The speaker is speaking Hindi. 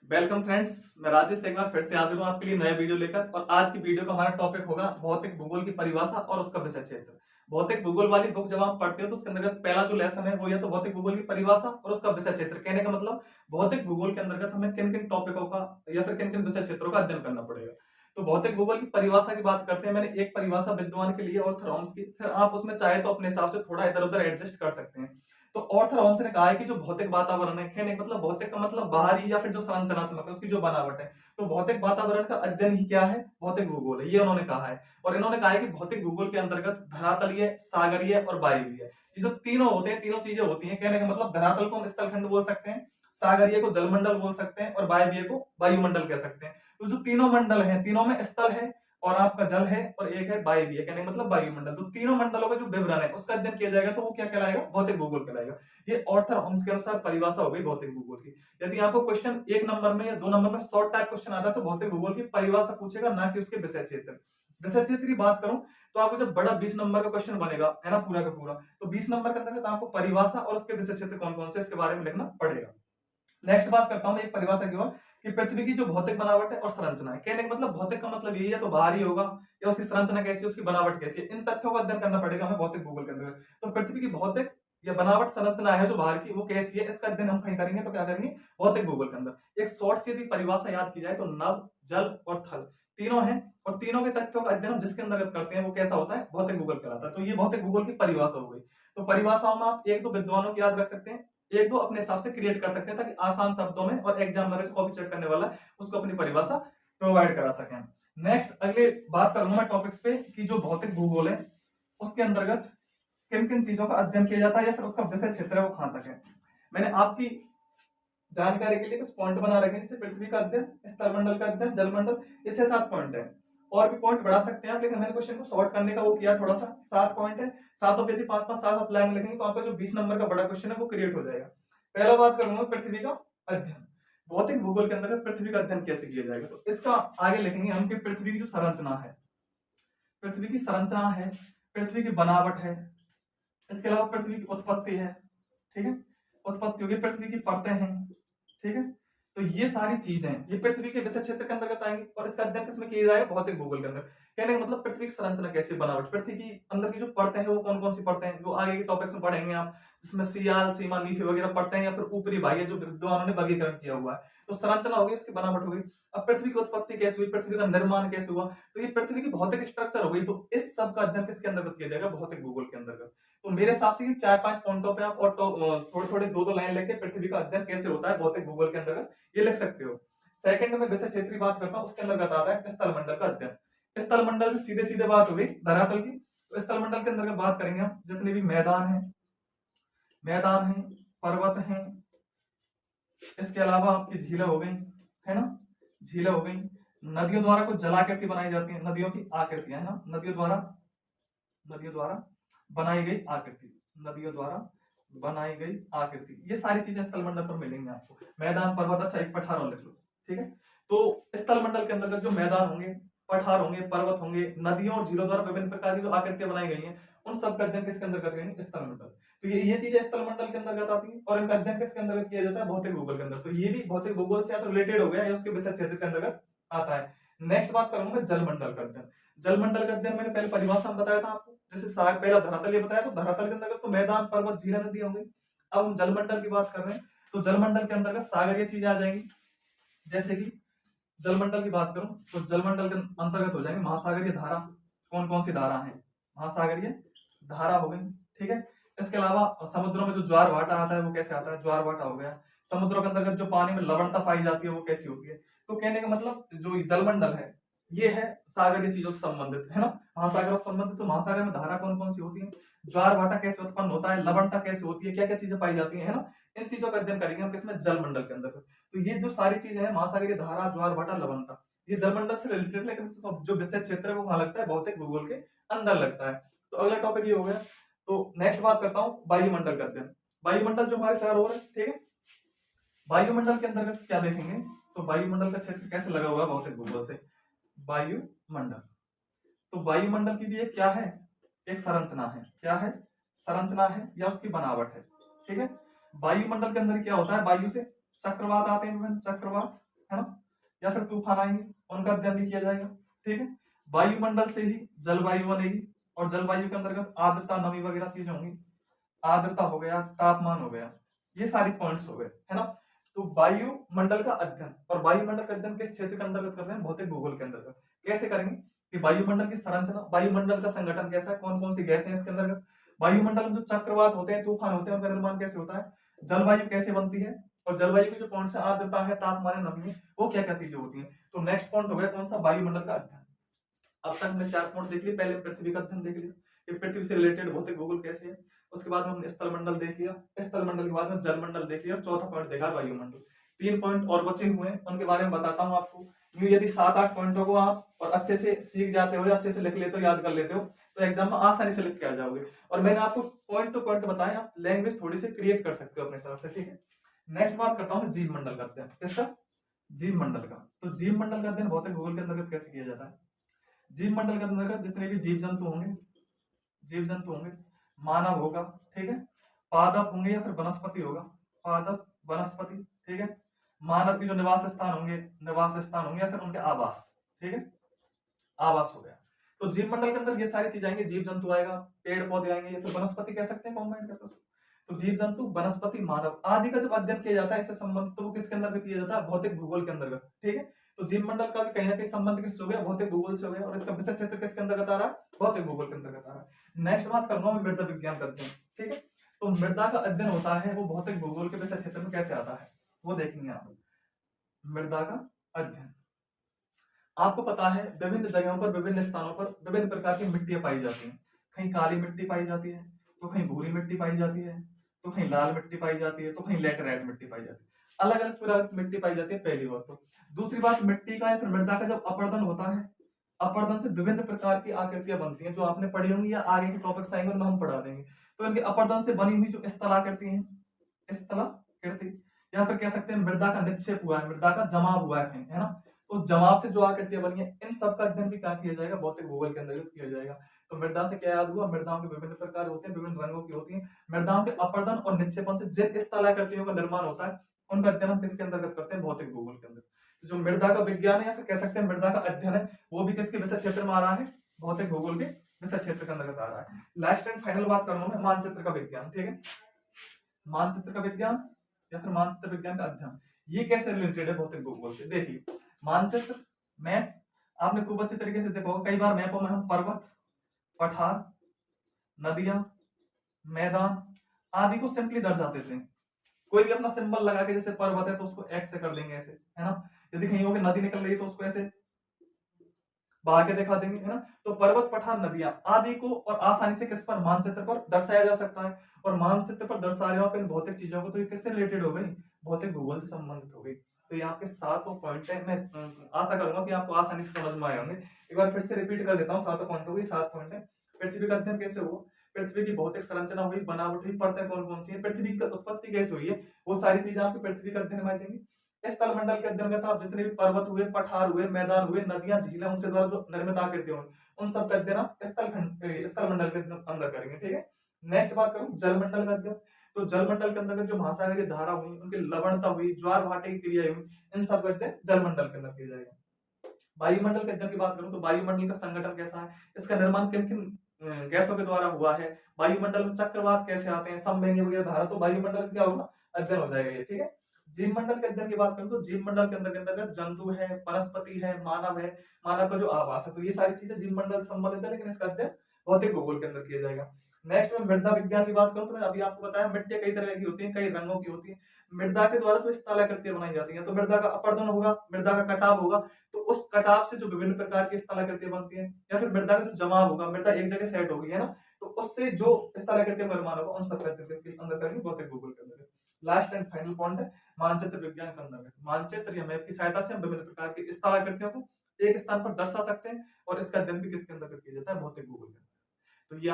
वेलकम फ्रेंड्स, मैं राजेश एक बार फिर से हाजिर हूँ आपके लिए नया वीडियो लेकर। और आज की वीडियो का हमारा टॉपिक होगा भौतिक भूगोल की परिभाषा और उसका विषय क्षेत्र। भौतिक भूगोल वाली बुक जब आप पढ़ते हो तो उसके अंतर्गत पहला जो लेसन है वो या तो भौतिक भूगोल की परिभाषा और उसका विषय क्षेत्र। कहने का मतलब भौतिक भूगोल के अंतर्गत हमें किन किन टॉपिकों का या फिर किन किन विषय क्षेत्रों का अध्ययन करना पड़ेगा। तो भौतिक भूगोल की परिभाषा की बात करते हैं। मैंने एक परिभाषा विद्वान के लिए ऑर्थर की, फिर आप उसमें चाहे तो अपने हिसाब से थोड़ा इधर उधर एडजस्ट कर सकते हैं। तो ऑर्थर होम्स ने कहा है कि जो भौतिक वातावरण है, कहने का मतलब भौतिक का मतलब बाहरी या फिर जो संरचनात्मक है उसकी जो बनावट है, तो भौतिक वातावरण का अध्ययन ही क्या है, भौतिक भूगोल है, ये उन्होंने कहा है। और इन्होंने कहा है कि भौतिक भूगोल के अंतर्गत धरातलीय, सागरीय और वायवीय, ये जो तीनों होते हैं, तीनों चीजें होती हैं। कहने का मतलब धरातल को हम स्थलखंड बोल सकते हैं, सागरीय को जलमंडल बोल सकते हैं और वायवीय को वायुमंडल कह सकते हैं। तो जो तीनों मंडल हैं, तीनों में स्थल है और आपका जल है और एक है वायवीय, कहने का मतलब वायुमंडल। तो तीनों मंडलों का जो विवरण है उसका अध्ययन किया जाएगा तो वो क्या कहलाएगा, भौतिक भूगोल कहलाएगा। ये ऑर्थर होम्स के अनुसार परिभाषा हो गई भौतिक भूगोल की। यदि आपको क्वेश्चन 1 नंबर में या 2 नंबर में शॉर्ट टाइप क्वेश्चन आता है तो भौतिक भूगोल की परिभाषा पूछेगा, ना कि उसके विषय क्षेत्र। विषय क्षेत्र की बात करूं तो आपको जब बड़ा 20 नंबर का क्वेश्चन बनेगा है ना, पूरा का पूरा, तो 20 नंबर के अंतर्गत आपको परिभाषा और उसके विषय क्षेत्र कौन कौन से इसके बारे में लिखना पड़ेगा। नेक्स्ट बात करता हूं एक परिभाषा की ओर कि पृथ्वी की जो भौतिक बनावट है और संरचना है। कहने का मतलब भौतिक का मतलब यही है तो बाहरी होगा या उसकी संरचना कैसी है, उसकी बनावट कैसी है, इन तथ्यों का अध्ययन करना पड़ेगा हमें भौतिक भूगोल के अंदर। तो पृथ्वी की भौतिक या बनावट संरचना है जो बाहर की, वो कैसी है, इसका अध्ययन हम कहीं करेंगे तो क्या करेंगे, भौतिक भूगोल के अंदर। एक शॉर्ट सी यदि परिभाषा याद की जाए तो नभ, जल और थल तीनों हैं और तीनों के तथ्यों का अध्ययन हम जिसके अंतर्गत करते हैं वो कैसा होता है, भौतिक भूगोल कहलाता है। तो ये भौतिक भूगोल की परिभाषा हो गई। तो परिभाषाओं में आप एक दो विद्वानों की याद रख सकते हैं, एक दो अपने हिसाब से क्रिएट कर सकते हैं ताकि आसान शब्दों में और एग्जामिनर जो कॉपी चेक करने वाला है उसको अपनी परिभाषा प्रोवाइड करा सकें। नेक्स्ट अगले बात करूंगा मैं टॉपिक्स पे कि जो भौतिक भूगोल है उसके अंतर्गत किन किन चीजों का अध्ययन किया जाता है या फिर उसका विषय क्षेत्र है वो कहां तक है। मैंने आपकी जानकारी के लिए कुछ पॉइंट बना रखे हैं, जैसे पृथ्वी का अध्ययन, स्थलमंडल का अध्ययन, जलमंडल, ये 6-7 पॉइंट है। और भी पॉइंट बढ़ा सकते हैं आप, लेकिन मैंने क्वेश्चन को शॉर्ट करने का वो किया थोड़ा सा। 7 पॉइंट है, सातों पे यदि 5-5 7 लाइन लिखेंगे तो आपका जो 20 नंबर का बड़ा क्वेश्चन है वो क्रिएट हो जाएगा। पहला बात करूंगा पृथ्वी का अध्ययन। भौतिक भूगोल के अंतर्गत पृथ्वी का अध्ययन कैसे किया जाएगा, तो इसका आगे लिखेंगे हम कि पृथ्वी की जो संरचना है, पृथ्वी की संरचना है, पृथ्वी की बनावट है, इसके अलावा पृथ्वी की उत्पत्ति है, ठीक है, उत्पत्ति होगी, पृथ्वी की परतें हैं, ठीक है। तो ये सारी चीजें ये पृथ्वी के विषय क्षेत्र के अंतर्गत आएंगी और इसका अध्ययन किसमें किया जाएगा, भौतिक भूगोल के अंदर। कहने का मतलब पृथ्वी की संरचना कैसी बनावट, पृथ्वी की अंदर की जो परतें हैं वो कौन कौन सी परतें हैं, जो आगे के टॉपिक्स में पढ़ेंगे आप, जिसमें सियाल, सीमा, नीफी वगैरह पढ़ते हैं, या फिर ऊपरी बाह्य जो विद्वानों ने वर्गीकरण किया हुआ है। तो संरचना होगी, उसकी बनावट होगी। अब पृथ्वी की उत्पत्ति कैसे हुई, पृथ्वी का निर्माण कैसे हुआ, तो ये पृथ्वी की भौतिक स्ट्रक्चर हो गई। तो इस सब का अध्ययन किसके अंतर्गत किया जाएगा, भौतिक भूगोल के अंतर्गत। तो मेरे हिसाब से 4-5 पॉइंटों पे आप और थोड़े थोड़े 2-2 लाइन लेके पृथ्वी का अध्ययन कैसे होता है भौतिक भूगोल के अंतर्गत ये लिख सकते हो। सेकंड में विषय क्षेत्र की बात करता हूं, उसके अंतर्गत आता है स्थलमंडल का अध्ययन। स्थलमंडल से सीधे सीधे बात हो गई धरातल की। तो स्थलमंडल के अंतर्गत बात करेंगे हम जितने भी मैदान है, पर्वत हैं, इसके अलावा आपकी झीलें हो गई, है ना, झीलें हो गई, नदियों द्वारा कुछ जलाकृति बनाई जाती है, नदियों की आकृतियां, है ना, नदियों द्वारा बनाई गई आकृति, नदियों द्वारा बनाई गई आकृति, ये सारी चीजें स्थलमंडल पर मिलेंगी आपको। मैदान, पर्वत, अच्छा एक पठार और लिख लो, ठीक है। तो स्थलमंडल के अंतर्गत जो मैदान होंगे, पठार होंगे, पर्वत होंगे, नदियों और झीलों द्वारा विभिन्न प्रकार की जो आकृतियां बनाई गई हैं उन सब का अध्ययन किसके अंतर्गत करेंगे, स्थलमंडल। तो ये चीजें स्थलमंडल के अंतर्गत आती है और इनका अध्ययन किसके अंतर्गत किया जाता है, भौतिक भूगोल के अंदर। तो ये भी भौतिक भूगोल से या तो रिलेटेड हो गया या उसके विषय क्षेत्र के अंतर्गत आता है। नेक्स्ट बात करूंगा जलमंडल का अध्ययन। जलमंडल का अध्ययन मैंने पहले परिभाषा में बताया था आपको, जैसे साग पहला धरातल ये बताया, तो धरातल के अंतर्गत तो मैदान, पर्वत, झीलें, नदी होंगी। अब हम जलमंडल की बात कर रहे हैं तो जलमंडल के अंतर्गत सागरीय चीजें आ जाएंगी। जैसे कि जलमंडल की बात करूं तो जलमंडल के अंतर्गत हो जाएंगे महासागरीय धारा, कौन कौन सी धारा है, महासागरीय धारा हो गई, ठीक है। इसके अलावा समुद्रों में जो ज्वार भाटा आता है वो कैसे आता है, ज्वार भाटा हो गया। समुद्रों के अंतर्गत जो पानी में लवणता पाई जाती है वो कैसी होती है। तो कहने का मतलब जो जलमंडल है ये है सागरीय चीजों से संबंधित, है ना, महासागरों से संबंधित। तो महासागर में धारा कौन कौन सी होती है, ज्वार भाटा कैसे उत्पन्न होता है, लवणता कैसे होती है, क्या क्या चीजें पाई जाती है ना, इन चीजों का अध्ययन करेंगे हम किसमें, जलमंडल के अंदर। तो ये जो सारी चीजें हैं, महासागरीय धारा, ज्वार भाटा, लवणता, ये जलमंडल से रिलेटेड, लेकिन जो विषय क्षेत्र है वो कहाँ लगता है, भौतिक भूगोल के अंदर लगता है। तो अगला टॉपिक ये हो गया। तो नेक्स्ट बात करता हूँ वायुमंडल का अध्ययन। वायुमंडल जो हमारे चारों ओर है, ठीक है, वायुमंडल के अंतर्गत क्या देखेंगे, तो वायुमंडल का क्षेत्र कैसे लगा हुआ है भौतिक भूगोल से। वायुमंडल, तो वायुमंडल की भी एक क्या है, एक संरचना है, क्या है, संरचना है या उसकी बनावट है, ठीक है। वायुमंडल के अंदर क्या होता है, वायु से चक्रवात आते हैं, विभिन्न चक्रवात, है ना, या फिर तूफान आएंगे, उनका अध्ययन भी किया जाएगा। ठीक है, वायुमंडल से ही जलवायु बनेगी, और जलवायु के अंतर्गत आर्द्रता, नमी वगैरह चीजें होंगी। आर्द्रता हो गया, तापमान हो गया, ये सारी पॉइंट्स हो गए, है ना। तो वायुमंडल का अध्ययन, और वायुमंडल का अध्ययन किस क्षेत्र के अंतर्गत कर रहे हैं, भौतिक भूगोल के अंतर्गत। कैसे करेंगे कि वायुमंडल की संरचना, वायुमंडल का संगठन कैसा है, कौन कौन सी गैसें हैं इसके अंतर्गत, वायुमंडल में जो चक्रवात होते हैं, तूफान होते हैं, उनका निर्माण कैसे होता है, जलवायु कैसे बनती है, और जलवायु के जो पॉइंट्स है, आर्द्रता है, तापमान है, नमी है, वो क्या क्या चीजें होती है। तो नेक्स्ट पॉइंट हो गया कौन सा, वायुमंडल का अध्ययन। अब तक हमने 4 पॉइंट देख लिए, पहले पृथ्वी का अध्ययन देख लिया कि पृथ्वी से रिलेटेड भौतिक भूगोल कैसे है, उसके बाद में हमने स्थलमंडल देख लिया, स्थलमंडल के बाद में जलमंडल देख लिया, और चौथा पॉइंट देखा वायुमंडल। 3 पॉइंट और बचे हुए हैं, उनके बारे में बताता हूँ आपको। यदि 7-8 पॉइंटों को आप और अच्छे से सीख जाते हो, अच्छे से लिख लेते हो, याद कर लेते हो, तो एग्जाम में आसानी से लिख के आ जाओगे। और मैंने आपको पॉइंट टू पॉइंट बताया, आप लैंग्वेज थोड़ी सी क्रिएट कर सकते हो अपने हिसाब से। ठीक है, नेक्स्ट बात करता हूँ जीव मंडल का अध्ययन। किसका, जीव मंडल का। तो जीव मंडल का अध्ययन भौतिक भूगोल के अंतर्गत कैसे किया जाता है। जीव मंडल के अंतर्गत जितने भी जीव जंतु होंगे, मानव होगा, ठीक है, पादप होंगे या फिर वनस्पति होगा, पादप, वनस्पति, ठीक है, मानव के जो निवास स्थान होंगे या फिर उनके आवास, ठीक है, आवास हो गया। तो जीव मंडल के अंदर ये सारी चीज आएंगे, जीव जंतु आएगा, पेड़ पौधे आएंगे, या फिर वनस्पति कह सकते हैं, कॉम्बाइंड करके उसको। तो जीव जंतु, वनस्पति, मानव आदि का जब अध्ययन किया जाता है इससे संबंध, तो वो किसके अंदर किया जाता है, भौतिक भूगोल के अंतर्गत। ठीक है, तो जीव मंडल का भी कहीं ना कहीं संबंध किससे हो गया, भौतिक भूगोल से हो गया, और इसका विषय क्षेत्र किसके अंतर्गत आ रहा है, भौतिक भूगोल के अंतर्गत आ रहा है। नेक्स्ट बात करूंगा मैं मृदा विज्ञान का अध्ययन। ठीक है, तो मृदा का अध्ययन होता है वो भौतिक भूगोल के विषय क्षेत्र में कैसे आता है, वो देखेंगे आप। मृदा का अध्ययन, आपको पता है विभिन्न जगहों पर, विभिन्न स्थानों पर विभिन्न प्रकार की मिट्टियां पाई जाती हैं। कहीं काली मिट्टी पाई जाती है, तो कहीं भूरी मिट्टी पाई जाती है, तो कहीं लाल मिट्टी पाई जाती है, तो कहीं लैटेराइट मिट्टी पाई जाती है। अलग अलग प्रकार की मिट्टी पाई जाती है, पहली बात। तो दूसरी बात, मिट्टी का या फिर मृदा का जब अपरदन होता है, अपरदन से विभिन्न प्रकार की आकृतियां बनती हैं, जो आपने पढ़ी होंगी या आगे के टॉपिक्स आएंगे उनमें हम पढ़ा देंगे। तो इनके अपरदन से बनी हुई जो स्थलाकृति है, स्थलाकृति, या फिर कह सकते हैं मृदा का निक्षेप हुआ है, मृदा का जमाव हुआ है कहीं, है ना, उस जमाव से जो आकृतियां बनी है, इन सब का अध्ययन भी क्या किया जाएगा, भौतिक भूगोल के अंतर्गत किया जाएगा। तो मृदा से क्या याद हुआ, मृदाओं के विभिन्न प्रकार होते हैं, विभिन्न रंगों की होती हैं। मृदाओं के अपरदन और निक्षेपण से जिन स्थलाकृतियों का निर्माण होता है, उनका अध्ययन हम किसके अंतर्गत करते हैं, भौतिक भूगोल के अंदर। तो जो मृदा का विज्ञान है या फिर कह सकते हैं मृदा का अध्ययन है, वो भी किसके विषय क्षेत्र में आ रहा है, भौतिक भूगोल के विषय क्षेत्र के अंतर्गत आ रहा है। लास्ट एंड फाइनल बात करूंगा मैं मानचित्र का विज्ञान। ठीक है, मानचित्र का विज्ञान या फिर मानचित्र विज्ञान का अध्ययन, ये कैसे रिलेटेड है भौतिक भूगोल से। देखिए, मानचित्र, मैप, आपने खूब अच्छे तरीके से देखा होगा, कई बार मैपों में हम पर्वत, पठार, नदियां, मैदान आदि को सिंपली दर्शाते थे। कोई भी अपना सिंबल लगा के, जैसे पर्वत है तो उसको एक्स से कर देंगे ऐसे, है ना, यदि कहीं होगी नदी निकल रही है तो उसको ऐसे बहा के दिखा देंगे, है ना। तो पर्वत, पठार, नदियां आदि को और आसानी से किस पर, मानचित्र पर दर्शाया जा सकता है। और मानचित्र पर दर्शा रहे हो आप इन भौतिक चीजों को, तो ये किससे रिलेटेड हो गई, भौतिक भूगोल से संबंधित हो गई। तो ये आपके 7 पॉइंट है, मैं आशा करूंगा कि आपको आसानी से समझ में आए होंगे। एक बार फिर से रिपीट कर देता हूँ, 7 पॉइंटों की 7 पॉइंट है। पृथ्वी का अध्ययन कैसे हुआ, पृथ्वी की भौतिक संरचना हुई, बनावट हुई, परतें कौन कौन सी है, पृथ्वी की उत्पत्ति कैसे हुई है, वो सारी चीजें आपके पृथ्वी का अध्ययन में आ जाएंगी। स्थल मंडल के अंतर्गत आप जितने भी पर्वत हुए, पठार हुए, मैदान हुए, नदियां, झीलें, उनसे द्वारा जो निर्मित आकृति होंगी, उन सब का अध्ययन आप स्थल मंडल के अंदर करेंगे। ठीक है, नेक्स्ट बात करूं जलमंडल का अध्ययन। तो जलमंडल के अंतर्गत जो महासागरीय धारा हुई, उनकी लवणता हुई, ज्वार भाटे की क्रिया हुई, इन सब का अध्ययन जलमंडल के अंदर किया जाएगा। वायुमंडल के अध्ययन की बात करूं तो वायुमंडल का संगठन कैसा है, इसका निर्माण किन किन गैसों के द्वारा हुआ है, वायुमंडल में चक्रवात कैसे आते हैं, समवेगी वगैरह धारा, तो वायुमंडल क्या होगा, अध्ययन हो जाएगा ये। ठीक है, जीव मंडल के अध्ययन की बात करूं तो जीव मंडल के अंतर्गत जंतु है, वनस्पति है, मानव है, मानव का जो आवास है, तो ये सारी चीजें जीव मंडल से संबंधित है, लेकिन इसका अध्ययन भौतिक भूगोल के अंदर किया जाएगा। नेक्स्ट में मृदा विज्ञान की बात करूं तो मैंने अभी आपको बताया मिट्टियां कई तरह की होती हैं, कई रंगों की होती हैं। मृदा के द्वारा जो स्थलाकृतियां बनाई जाती हैं, तो मृदा का अपरदन होगा, मृदा का कटाव होगा, तो उस कटाव से जो विभिन्न प्रकार की स्थलाकृतियां बनती हैं, या फिर मृदा का जो जमाव होगा, मृदा एक जगह सेट होगी, है ना, तो उससे जो स्थलाकृतियां निर्माण होगा, उन सब के अंदर करेंगे भौतिक भूगोल के अंदर। लास्ट एंड फाइनल पॉइंट है मानचित्र विज्ञान के अंदर। मानचित्र या मैप की सहायता से हम विभिन्न प्रकार की स्थलाकृतियों को एक स्थान पर दर्शा सकते हैं, और इसका अध्ययन भी किसके अंदर किया जाता है, भौतिक भूगोल के अंदर। तो ये